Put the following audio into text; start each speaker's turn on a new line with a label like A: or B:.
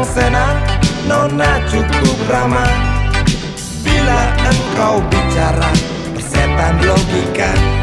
A: senang, nona cukup ramah. Bila engkau bicara, persetan logika.